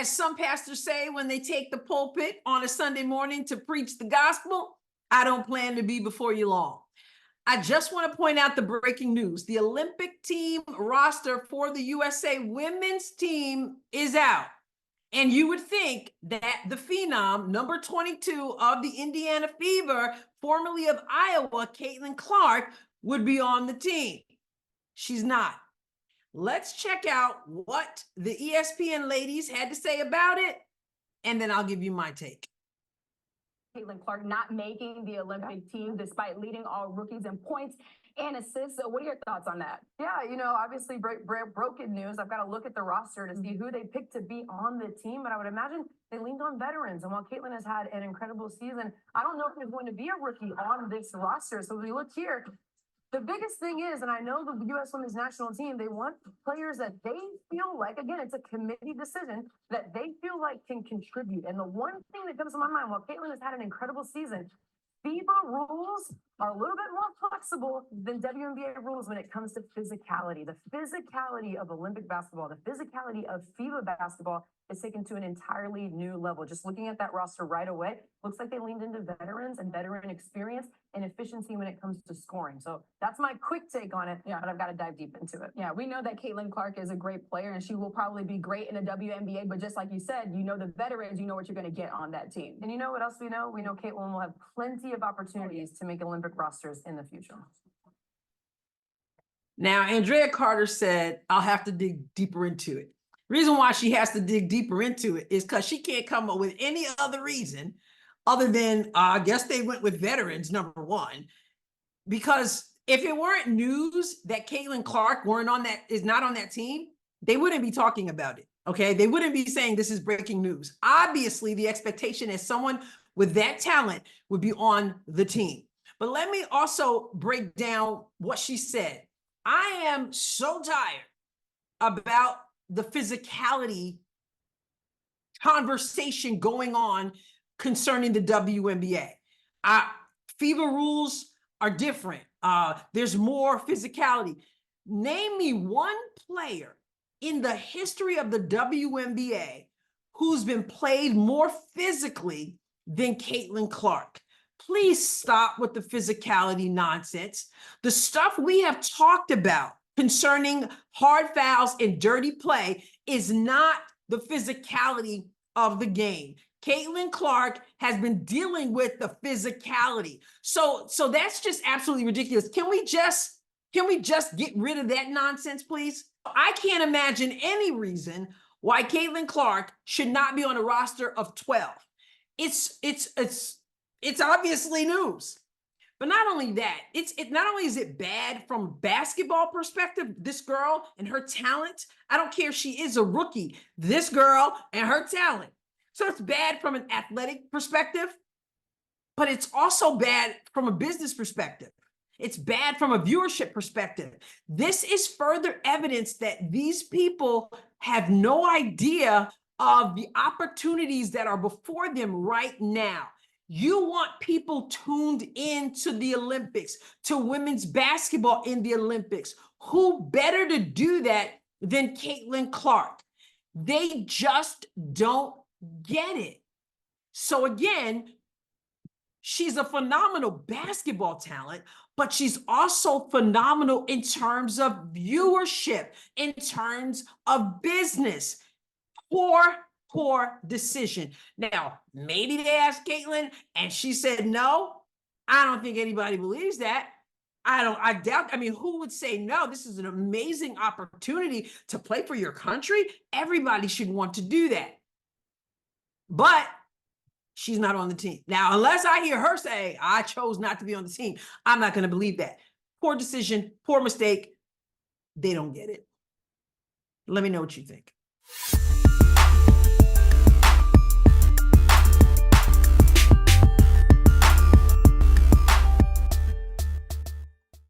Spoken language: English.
as some pastors say when they take the pulpit on a Sunday morning to preach the gospel, I don't plan to be before you long. I just want to point out the breaking news. The Olympic team roster for the USA women's team is out. And you would think that the phenom, number 22 of the Indiana Fever, formerly of Iowa, Caitlin Clark, would be on the team. She's not. Let's check out what the ESPN ladies had to say about it, and then I'll give you my take. Caitlin Clark not making the Olympic team despite leading all rookies in points and assists. So what are your thoughts on that? Yeah, obviously broken news. I've got to look at the roster to see who they picked to be on the team, but I would imagine they leaned on veterans. And while Caitlin has had an incredible season, I don't know if there's going to be a rookie on this roster. So when we look here, the biggest thing is, and I know the U.S. Women's National Team, they want players that they feel like, again, it's a committee decision, that they feel like can contribute. And the one thing that comes to my mind, while Caitlin has had an incredible season, FIBA rules are a little bit more flexible than WNBA rules when it comes to physicality. The physicality of Olympic basketball, the physicality of FIBA basketball is taken to an entirely new level. Just looking at that roster right away, looks like they leaned into veterans and veteran experience and efficiency when it comes to scoring. So that's my quick take on it, but I've got to dive deep into it. Yeah, we know that Caitlin Clark is a great player and she will probably be great in the WNBA, but just like you said, the veterans, you know what you're going to get on that team. And you know what else we know? We know Caitlin will have plenty of opportunities to make Olympic rosters in the future. Now, Andrea Carter said, I'll have to dig deeper into it. Reason why she has to dig deeper into it is because she can't come up with any other reason other than, I guess they went with veterans, number one, because if it weren't news that Caitlin Clark is not on that team, they wouldn't be talking about it, okay? They wouldn't be saying this is breaking news. Obviously, the expectation is someone with that talent would be on the team. But let me also break down what she said. I am so tired about the physicality conversation going on concerning the WNBA. FIBA rules are different. There's more physicality. Name me one player in the history of the WNBA who's been played more physically than Caitlin Clark. Please stop with the physicality nonsense. The stuff we have talked about concerning hard fouls and dirty play is not the physicality of the game. Caitlin Clark has been dealing with the physicality. So that's just absolutely ridiculous. Can we just get rid of that nonsense, please? I can't imagine any reason why Caitlin Clark should not be on a roster of 12. It's obviously news. But not only that, not only is it bad from a basketball perspective, this girl and her talent, I don't care if she is a rookie, this girl and her talent. So it's bad from an athletic perspective, but it's also bad from a business perspective. It's bad from a viewership perspective. This is further evidence that these people have no idea of the opportunities that are before them right now. You want people tuned into the Olympics, to women's basketball in the Olympics. Who better to do that than Caitlin Clark? They just don't get it. So again, she's a phenomenal basketball talent, but she's also phenomenal in terms of viewership, in terms of business. Poor decision. Now, maybe they asked Caitlin and she said no. I don't think anybody believes that. I doubt, who would say no? This is an amazing opportunity to play for your country. Everybody should want to do that. But she's not on the team. Now, unless I hear her say, I chose not to be on the team, I'm not going to believe that. Poor decision, poor mistake. They don't get it. Let me know what you think.